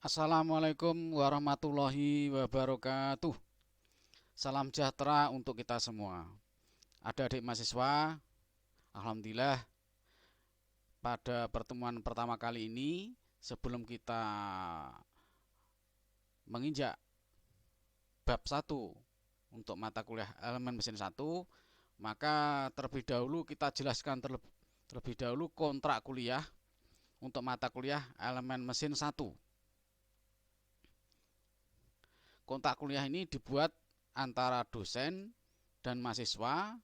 Assalamualaikum warahmatullahi wabarakatuh. Salam sejahtera untuk kita semua. Adik-adik mahasiswa, alhamdulillah pada pertemuan pertama kali ini sebelum kita menginjak bab 1 untuk mata kuliah elemen mesin 1, maka terlebih dahulu kita jelaskan terlebih dahulu kontrak kuliah untuk mata kuliah elemen mesin 1. Kontrak kuliah ini dibuat antara dosen dan mahasiswa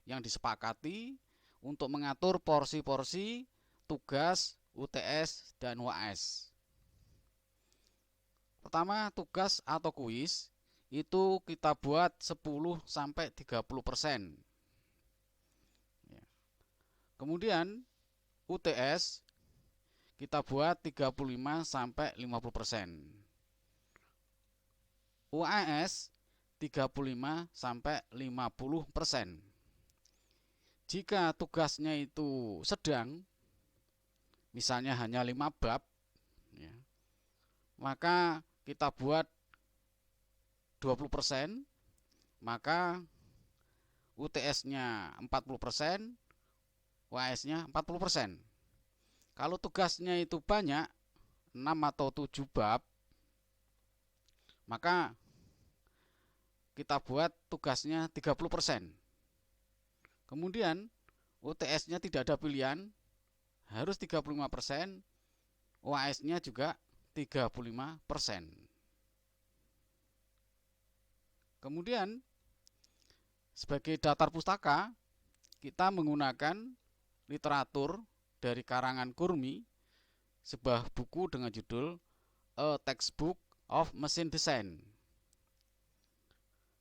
yang disepakati untuk mengatur porsi-porsi tugas UTS dan UAS. Pertama, tugas atau kuis itu kita buat 10-30%. Kemudian UTS kita buat 35-50%. UAS 35-50%. Jika tugasnya itu sedang, misalnya hanya 5 bab, ya, maka kita buat 20%, maka UTS-nya 40%, UAS-nya 40%. Kalau tugasnya itu banyak, 6 atau 7 bab, maka kita buat tugasnya 30%. Kemudian UTS-nya tidak ada pilihan, harus 35%, UAS-nya juga 35%. Kemudian sebagai daftar pustaka, kita menggunakan literatur dari karangan Kurmi, sebuah buku dengan judul A Textbook of Machine Design.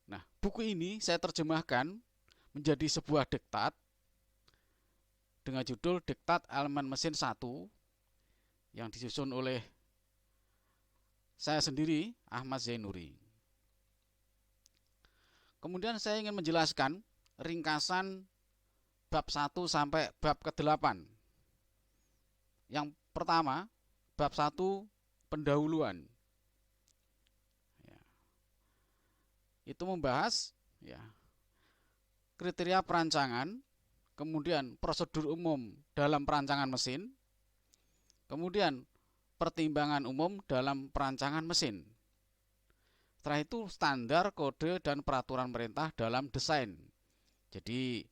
Nah, buku ini saya terjemahkan menjadi sebuah diktat dengan judul Diktat Elemen Mesin 1 yang disusun oleh saya sendiri, Ahmad Zainuri. Kemudian saya ingin menjelaskan ringkasan bab 1 sampai bab ke-8. Yang pertama, bab 1 pendahuluan. Itu membahas kriteria perancangan, kemudian prosedur umum dalam perancangan mesin, kemudian pertimbangan umum dalam perancangan mesin. Setelah itu standar, kode, dan peraturan pemerintah dalam desain. Jadi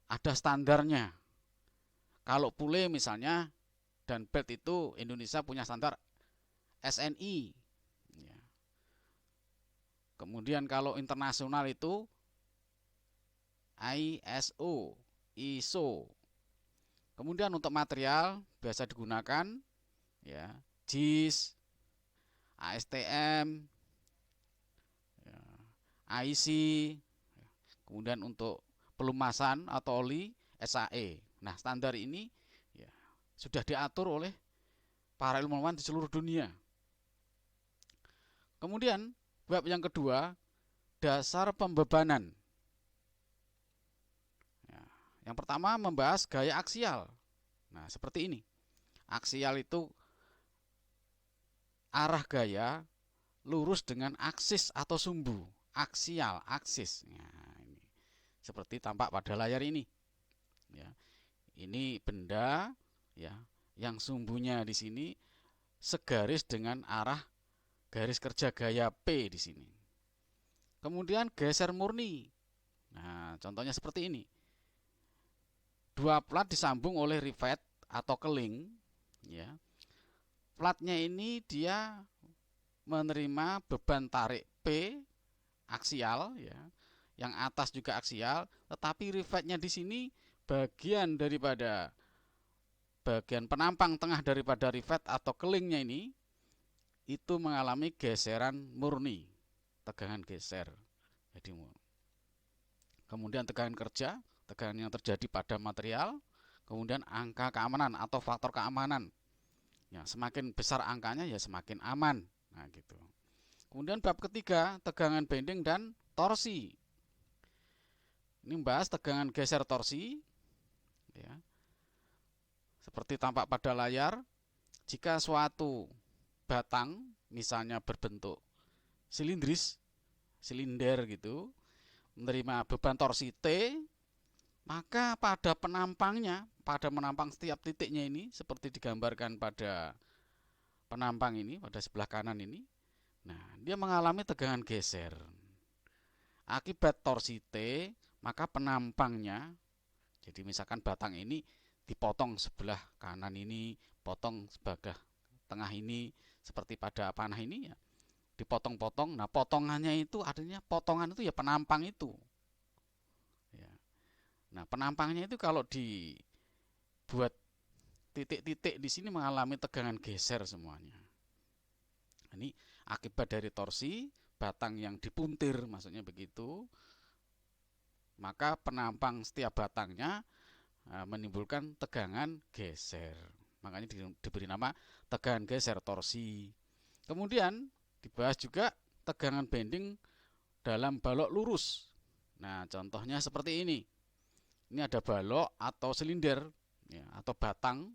ada standarnya. Kalau pule misalnya dan belt itu Indonesia punya standar SNI. Kemudian kalau internasional itu ISO, ISO. Kemudian untuk material biasa digunakan JIS, ASTM, IC. Kemudian untuk pelumasan atau oli SAE. Nah, standar ini sudah diatur oleh para ilmuwan di seluruh dunia. Kemudian bab yang kedua, dasar pembebanan. Yang pertama membahas gaya aksial. Nah, seperti ini. Aksial itu arah gaya lurus dengan aksis atau sumbu. Aksial, aksis. Nah, ini seperti tampak pada layar ini. Ini benda yang sumbunya di sini segaris dengan arah garis kerja gaya P di sini. Kemudian geser murni. Nah, contohnya seperti ini. Dua plat disambung oleh rivet atau keling. Platnya ini dia menerima beban tarik P aksial, yang atas juga aksial, tetapi rivetnya di sini bagian daripada bagian penampang tengah daripada rivet atau kelingnya ini itu mengalami geseran murni, tegangan geser. Jadi kemudian tegangan kerja, tegangan yang terjadi pada material, kemudian angka keamanan atau faktor keamanan. Semakin besar angkanya semakin aman. Nah, gitu. Kemudian bab ketiga, tegangan bending dan torsi. Ini membahas tegangan geser torsi. Seperti tampak pada layar, jika suatu batang misalnya berbentuk silinder gitu, menerima beban torsi T, maka pada menampang setiap titiknya ini seperti digambarkan pada penampang ini, pada sebelah kanan ini. Nah, dia mengalami tegangan geser. Akibat torsi T, maka penampangnya, jadi misalkan batang ini dipotong sebelah kanan ini, potong sebelah tengah ini, seperti pada panah ini ya, dipotong-potong. Nah, potongannya itu artinya potongan itu ya penampang itu. Ya. Nah, penampangnya itu kalau dibuat titik-titik di sini mengalami tegangan geser semuanya. Ini akibat dari torsi batang yang dipuntir, maksudnya begitu. Maka penampang setiap batangnya menimbulkan tegangan geser. Makanya diberi nama tegangan geser torsi. Kemudian dibahas juga tegangan bending dalam balok lurus. Nah, contohnya seperti ini. Ini ada balok atau silinder ya, atau batang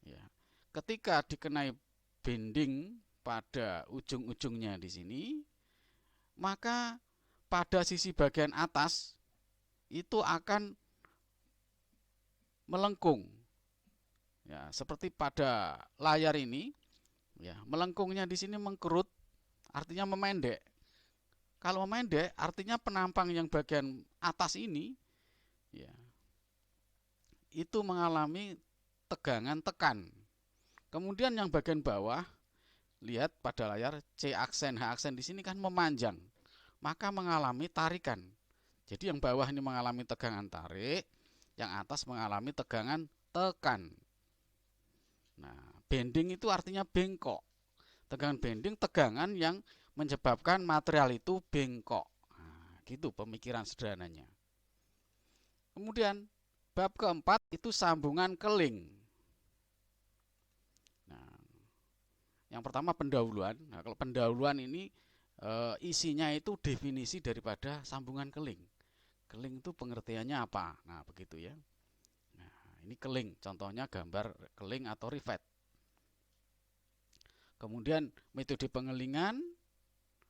ya. Ketika dikenai bending pada ujung-ujungnya di sini, maka pada sisi bagian atas itu akan melengkung. Ya, seperti pada layar ini, ya, melengkungnya di sini mengkerut, artinya memendek. Kalau memendek, artinya penampang yang bagian atas ini, ya, itu mengalami tegangan tekan. Kemudian yang bagian bawah, lihat pada layar C aksen, H aksen di sini kan memanjang, maka mengalami tarikan. Jadi yang bawah ini mengalami tegangan tarik, yang atas mengalami tegangan tekan. Nah, bending itu artinya bengkok. Tegangan bending, tegangan yang menyebabkan material itu bengkok. Nah, gitu pemikiran sederhananya. Kemudian bab keempat itu sambungan keling. Nah, yang pertama pendahuluan. Nah, kalau pendahuluan ini isinya itu definisi daripada sambungan keling. Keling itu pengertiannya apa? Nah, begitu ya. Nah, ini keling, contohnya gambar keling atau rivet. Kemudian metode pengelingan,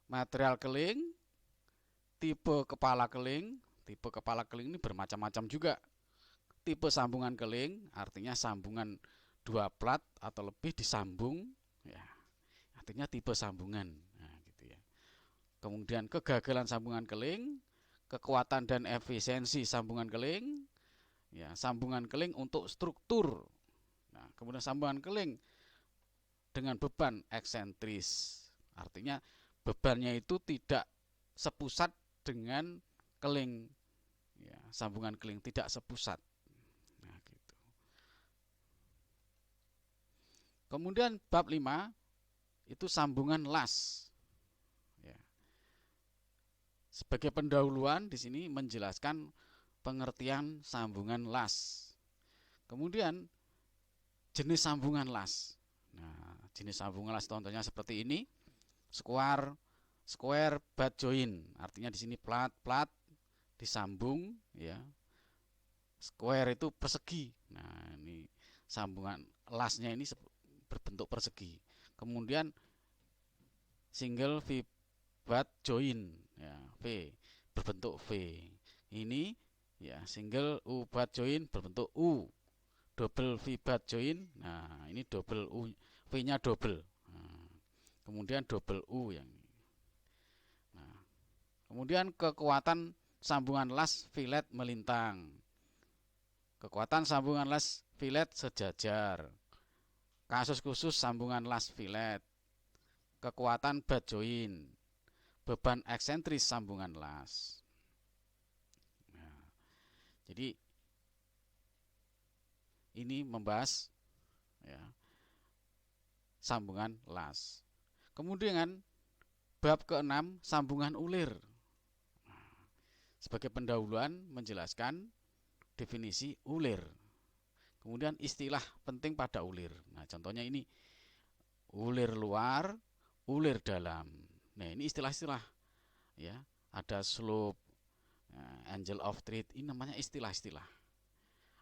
material keling, tipe kepala keling. Tipe kepala keling ini bermacam-macam juga. Tipe sambungan keling, artinya sambungan dua plat atau lebih disambung, ya, artinya tipe sambungan. Nah, gitu ya. Kemudian kegagalan sambungan keling, kekuatan dan efisiensi sambungan keling, ya, sambungan keling untuk struktur. Nah, kemudian sambungan keling dengan beban eksentris, artinya bebannya itu tidak sepusat dengan keling, ya, sambungan keling tidak sepusat. Nah, gitu. Kemudian bab 5 itu sambungan las. Ya. Sebagai pendahuluan di sini menjelaskan pengertian sambungan las. Kemudian jenis sambungan las. Nah, jenis sambungan las contohnya seperti ini. Square butt joint, artinya di sini plat disambung, ya. Square itu persegi. Nah, ini sambungan lasnya ini berbentuk persegi. Kemudian single V butt joint, ya, V berbentuk V. Ini ya single U butt joint berbentuk U. Double V butt joint. Nah, ini double U, V-nya double. Nah, kemudian double U yang ini. Nah, kemudian kekuatan sambungan las fillet melintang. Kekuatan sambungan las fillet sejajar. Kasus khusus sambungan las fillet. Kekuatan butt joint. Beban eksentris sambungan las. Nah, jadi ini membahas ya, sambungan las. Kemudian bab ke-6 sambungan ulir. Sebagai pendahuluan menjelaskan definisi ulir. Kemudian istilah penting pada ulir. Nah, contohnya ini ulir luar, ulir dalam. Nah, ini istilah-istilah ya. Ada slope, angle of thread, ini namanya istilah-istilah.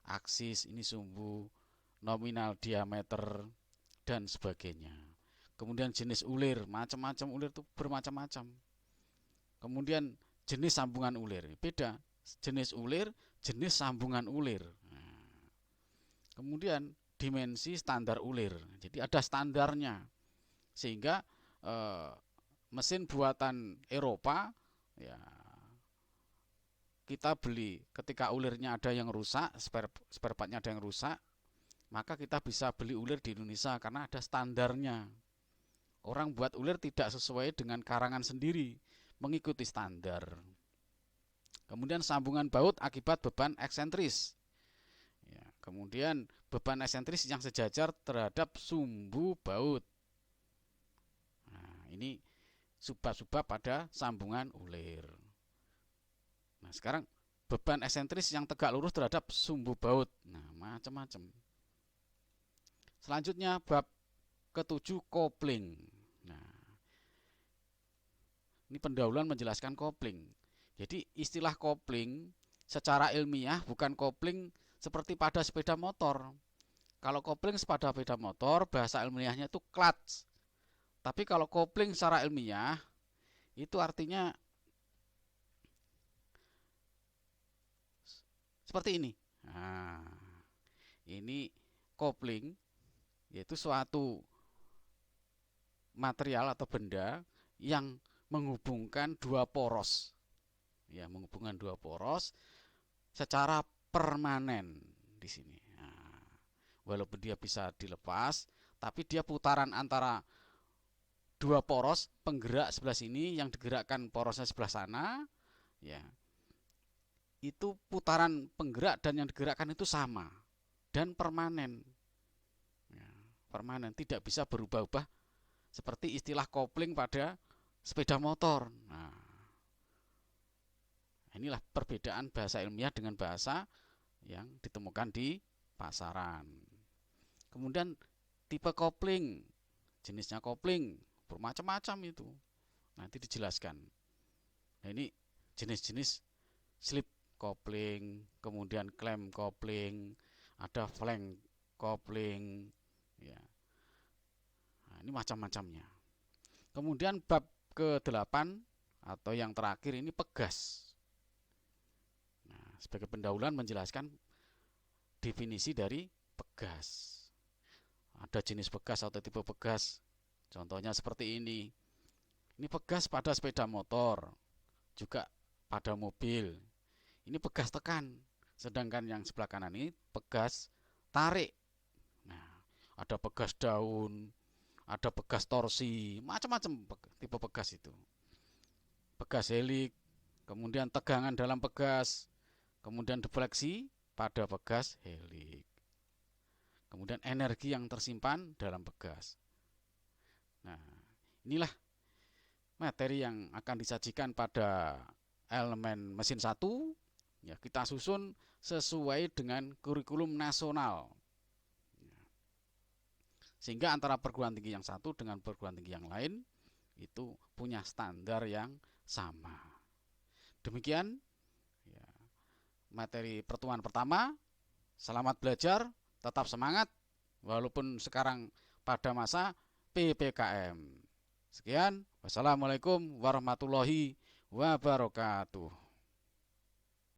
Aksis ini sumbu, nominal diameter dan sebagainya. Kemudian jenis ulir, macam-macam ulir itu bermacam-macam. Kemudian jenis sambungan ulir, beda. Jenis ulir, jenis sambungan ulir. Kemudian dimensi standar ulir. Jadi ada standarnya. Sehingga mesin buatan Eropa ya kita beli ketika ulirnya ada yang rusak, spare partnya ada yang rusak, maka kita bisa beli ulir di Indonesia karena ada standarnya. Orang buat ulir tidak sesuai dengan karangan sendiri, mengikuti standar. Kemudian sambungan baut akibat beban eksentris. Ya, kemudian beban eksentris yang sejajar terhadap sumbu baut. Nah, ini sebab-sebab pada sambungan ulir. Nah, sekarang beban eksentris yang tegak lurus terhadap sumbu baut. Nah, macam-macam. Selanjutnya bab ke-7 kopling. Nah, ini pendahuluan menjelaskan kopling. Jadi istilah kopling secara ilmiah bukan kopling seperti pada sepeda motor. Kalau kopling pada sepeda motor bahasa ilmiahnya itu clutch. Tapi kalau kopling secara ilmiah itu artinya seperti ini. Nah, ini kopling yaitu suatu material atau benda yang menghubungkan dua poros. Ya, menghubungkan dua poros secara permanen di sini. Nah, walaupun dia bisa dilepas, tapi dia putaran antara dua poros penggerak sebelah sini yang digerakkan porosnya sebelah sana, ya. Itu putaran penggerak dan yang digerakkan itu sama dan permanen. Ya, permanen, tidak bisa berubah-ubah seperti istilah kopling pada sepeda motor. Nah, inilah perbedaan bahasa ilmiah dengan bahasa yang ditemukan di pasaran. Kemudian tipe kopling, jenisnya kopling bermacam-macam itu. Nanti dijelaskan. Nah, ini jenis-jenis slip kopling, kemudian klem kopling, ada flank kopling, ya. Nah, ini macam-macamnya. Kemudian bab ke-8 atau yang terakhir ini pegas. Nah, sebagai pendahuluan menjelaskan definisi dari pegas. Ada jenis pegas atau tipe pegas. Contohnya seperti ini. Ini pegas pada sepeda motor, juga pada mobil. Ini pegas tekan, sedangkan yang sebelah kanan ini pegas tarik. Nah, ada pegas daun, ada pegas torsi, macam-macam tipe pegas itu. Pegas helik, kemudian tegangan dalam pegas, kemudian defleksi pada pegas helik. Kemudian energi yang tersimpan dalam pegas. Nah, inilah materi yang akan disajikan pada elemen mesin 1. Ya, kita susun sesuai dengan kurikulum nasional. Sehingga antara perguruan tinggi yang satu dengan perguruan tinggi yang lain itu punya standar yang sama. Demikian ya, materi pertemuan pertama. Selamat belajar, tetap semangat walaupun sekarang pada masa PPKM. Sekian, wassalamualaikum warahmatullahi wabarakatuh.